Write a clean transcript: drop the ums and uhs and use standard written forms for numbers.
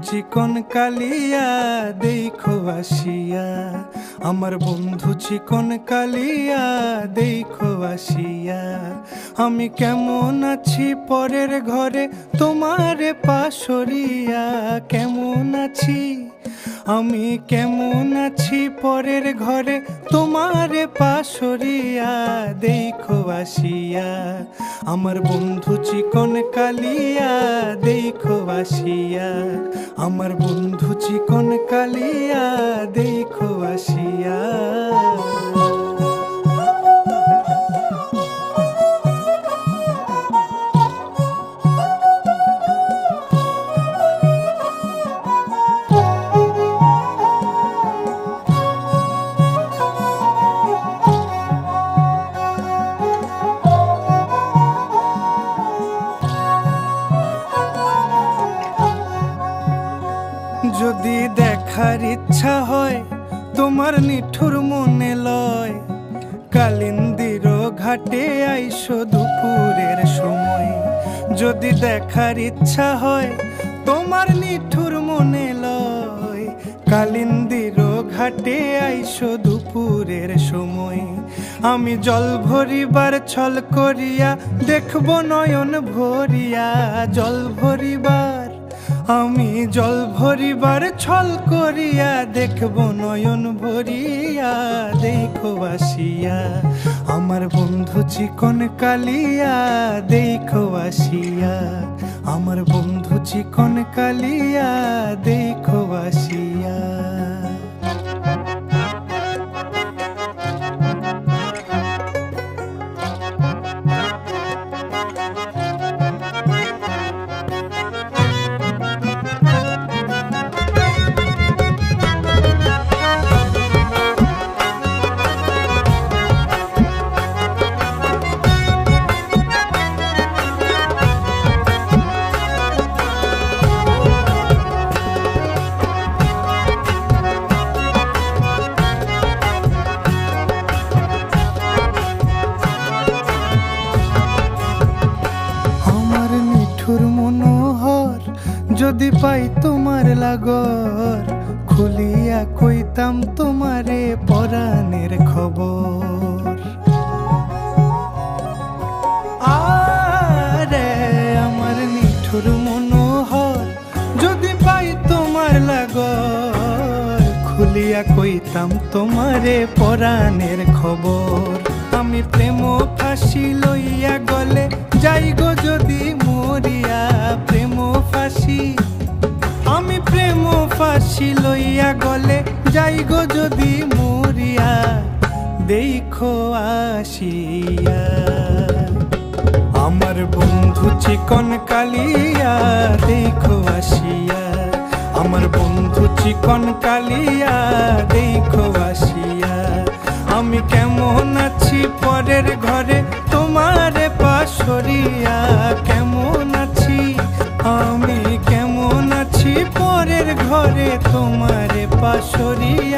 চিকন কালিয়া দেখো আসিয়া, আমার বন্ধু চিকন কালিয়া দেখো আসিয়া। আমি কেমন আছি পরের ঘরে তোমারে পাশরিয়া, কেমন আছি আমি কেমন আছি পরের ঘরে তোমারে পাশরিয়া দেখো আসিয়া। আমার বন্ধু চিকন কালিয়া দেখো আসিয়া, আমার বন্ধু চিকন কালিয়া দেখো আসিয়া। যদি দেখার ইচ্ছা হয় তোমার নিঠুর মনে লয়, কালিন্দির ঘাটে আইসো দুপুরের সময়। যদি দেখার ইচ্ছা হয় তোমার নিঠুর মনে লয়, কালিন্দির ঘাটে আইসো দুপুরের সময়। আমি জল ভরিবার ছল করিয়া দেখব নয়ন ভরিয়া, জল ভরিবার আমি জল ভরিবার ছল করিয়া দেখব নয়ন ভরিয়া দেখো আসিয়া। আমার বন্ধু চিকন কালিয়া দেখো আসিয়া, আমার বন্ধু চিকন কালিয়া দেখো আসিয়া। মনোহর যদি পাই তোমার লাগর, খুলিয়া কইতাম তোমারে পরাণের খবর। আরে আমার নিঠুর মনোহর যদি পাই তোমার লাগর, খুলিয়া কইতাম তোমারে পরাণের খবর। আমি প্রেম ফাঁসি লইয়া গলে যাই গো যদি মরিয়া, প্রেম ফাঁসি আমি প্রেম ফাঁসি লইয়া গলে যাই গো যদি মরিয়া দেখো আসিয়া। আমার বন্ধু চিকন কালিয়া দেখো আসিয়া, আমার বন্ধু চিকন কালিয়া দেখো আসিয়া। আমি কেমন আছি পরের ঘরে তোমারে পাশরিয়া, কেমন আছি আমি কেমন আছি পরের ঘরে তোমারে পাশরিয়া।